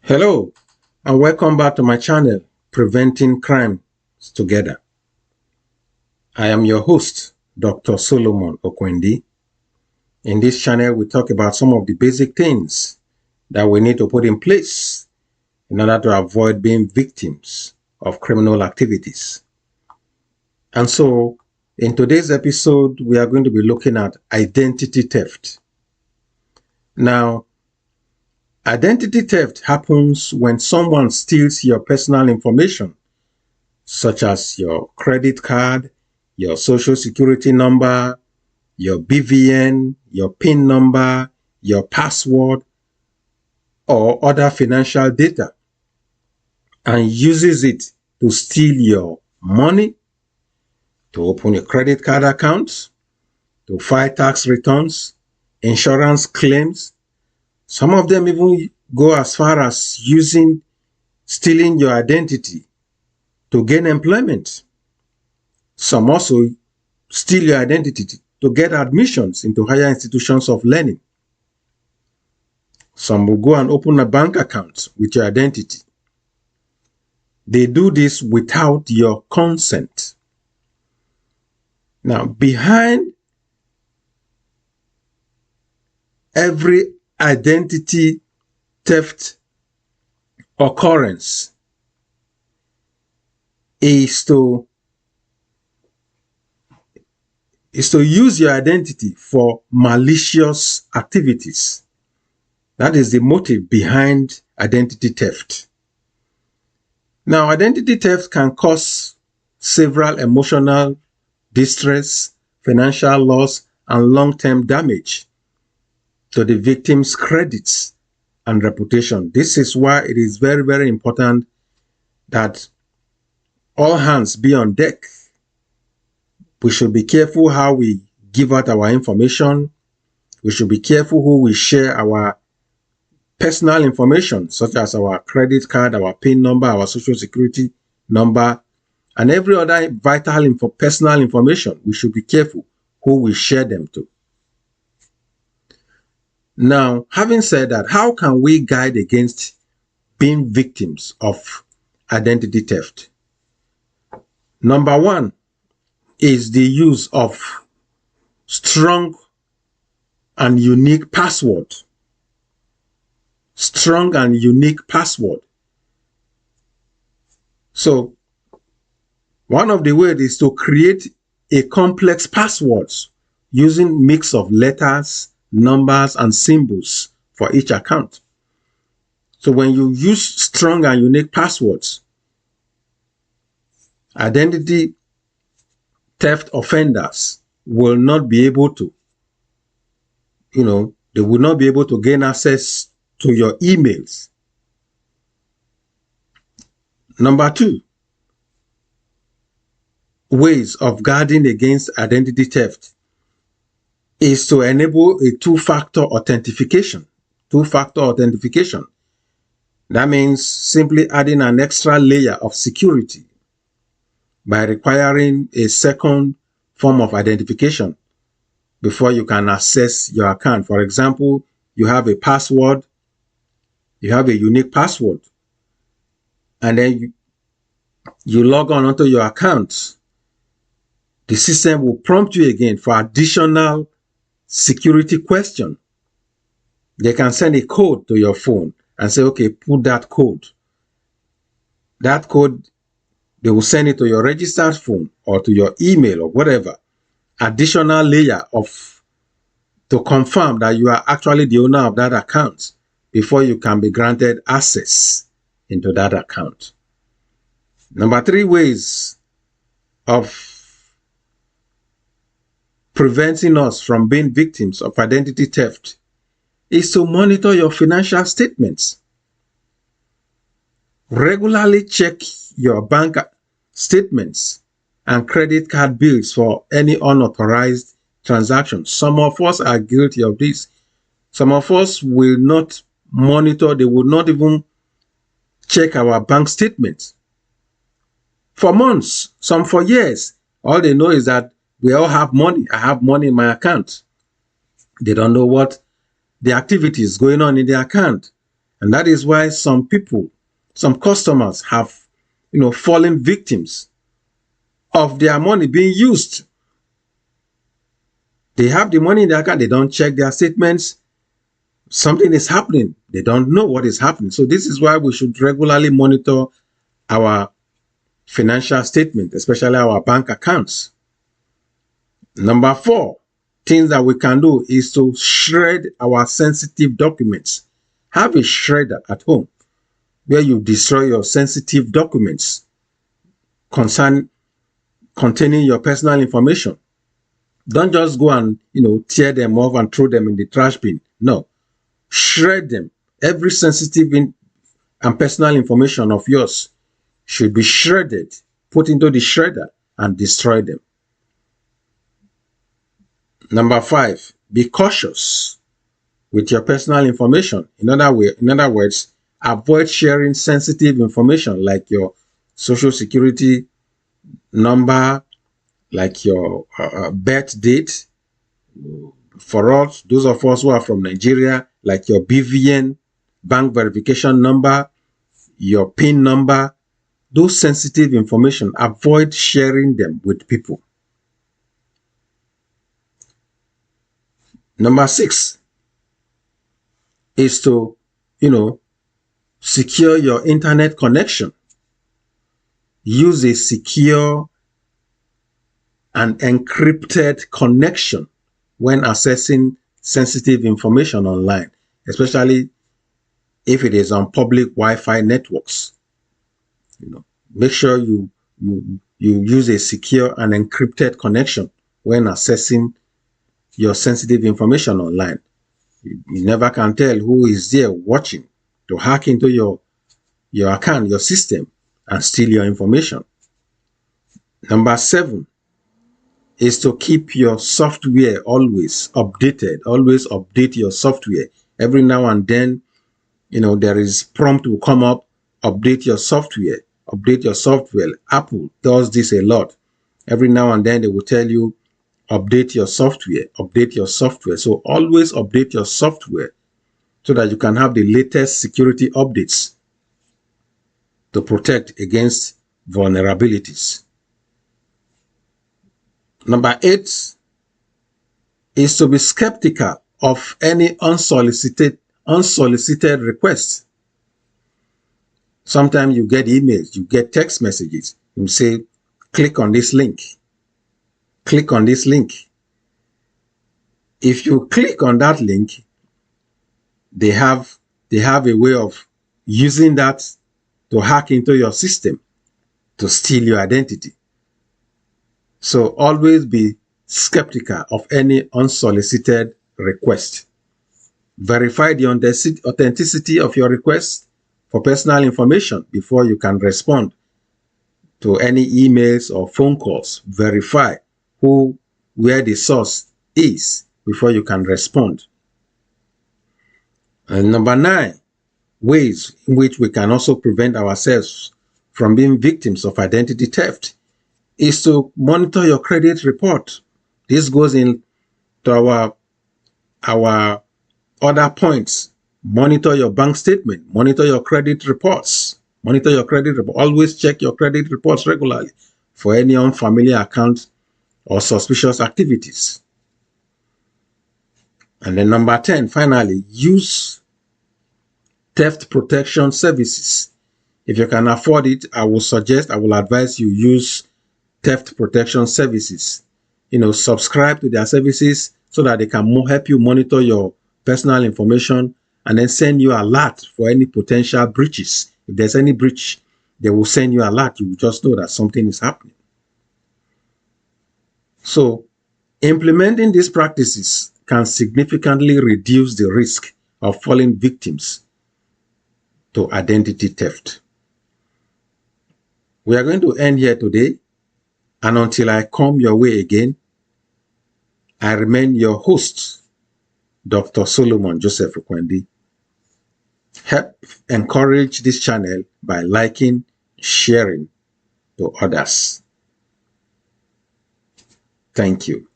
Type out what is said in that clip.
Hello, and welcome back to my channel, Preventing Crime Together. I am your host, Dr. Solomon Okwendi. In this channel, we talk about some of the basic things that we need to put in place in order to avoid being victims of criminal activities. And so, in today's episode, we are going to be looking at identity theft. Now, identity theft happens when someone steals your personal information, such as your credit card, your social security number, your BVN, your PIN number, your password, or other financial data, and uses it to steal your money, to open a credit card account, to file tax returns, insurance claims. Some of them even go as far as stealing your identity to gain employment. Some also steal your identity to get admissions into higher institutions of learning. Some will go and open a bank account with your identity. They do this without your consent. Now, behind every identity theft occurrence is to use your identity for malicious activities. That is the motive behind identity theft. Now, identity theft can cause several emotional distress, financial loss, and long-term damage to the victim's credits and reputation. This is why it is very, very important that all hands be on deck. We should be careful how we give out our information. We should be careful who we share our personal information, such as our credit card, our PIN number, our social security number, and every other vital personal information. We should be careful who we share them to. Now, having said that, how can we guide against being victims of identity theft? Number one is the use of strong and unique password. Strong and unique password. So, one of the ways is to create a complex passwords using mix of letters, numbers, and symbols for each account. So when you use strong and unique passwords, identity theft offenders will not be able to, they will not be able to gain access to your emails. Number two, ways of guarding against identity theft is to enable a two-factor authentication. Two-factor authentication. That means simply adding an extra layer of security by requiring a second form of identification before you can access your account. For example, you have a password, you have a unique password, and then you log on onto your account. The system will prompt you again for additional security question. They can send a code to your phone and say, okay, put that code. That code, they will send it to your registered phone or to your email or whatever. Additional layer to confirm that you are actually the owner of that account before you can be granted access into that account. Number three ways of preventing us from being victims of identity theft is to monitor your financial statements. Regularly check your bank statements and credit card bills for any unauthorized transactions. Some of us are guilty of this. Some of us will not monitor, they will not even check our bank statements for months, some for years. All they know is that we all have money. I have money in my account. They don't know what the activity is going on in the account. And that is why some people, some customers have, fallen victims of their money being used. They have the money in their account, they don't check their statements. Something is happening. They don't know what is happening. So this is why we should regularly monitor our financial statement, especially our bank accounts. Number 4, things that we can do is to shred our sensitive documents. Have a shredder at home where you destroy your sensitive documents containing your personal information. Don't just go and, tear them off and throw them in the trash bin. No, shred them. Every sensitive and personal information of yours should be shredded, put into the shredder and destroy them. Number 5, be cautious with your personal information. In other words, avoid sharing sensitive information like your social security number, like your birth date. For us, those of us who are from Nigeria, like your BVN, bank verification number, your PIN number, those sensitive information, avoid sharing them with people. Number 6 is to, secure your internet connection. Use a secure and encrypted connection when accessing sensitive information online, especially if it is on public Wi-Fi networks. Make sure you use a secure and encrypted connection when accessing your sensitive information online. You never can tell who is there watching to hack into your account, your system, and steal your information. Number 7 is to keep your software always updated. Always update your software. Every now and then, there is prompt will come up, update your software, update your software. Apple does this a lot. Every now and then they will tell you, update your software, update your software. So always update your software so that you can have the latest security updates to protect against vulnerabilities. Number 8 is to be skeptical of any unsolicited requests. Sometimes you get emails, you get text messages. You say, click on this link. Click on this link. If you click on that link, they have a way of using that to hack into your system to steal your identity. So always be skeptical of any unsolicited request. Verify the authenticity of your request for personal information before you can respond to any emails or phone calls. Verify where the source is before you can respond. And number 9, ways in which we can also prevent ourselves from being victims of identity theft is to monitor your credit report. This goes into our other points. Monitor your bank statement, monitor your credit reports, monitor your credit report. Always check your credit reports regularly for any unfamiliar accounts or suspicious activities. And then number 10, finally, use theft protection services. If you can afford it, I will advise you use theft protection services. Subscribe to their services so that they can help you monitor your personal information and then send you alert for any potential breaches. If there's any breach, they will send you alert. You will just know that something is happening. So, implementing these practices can significantly reduce the risk of falling victims to identity theft. We are going to end here today, and until I come your way again, I remain your host, Dr. Solomon Joseph Okwendi. Help encourage this channel by liking, sharing to others. Thank you.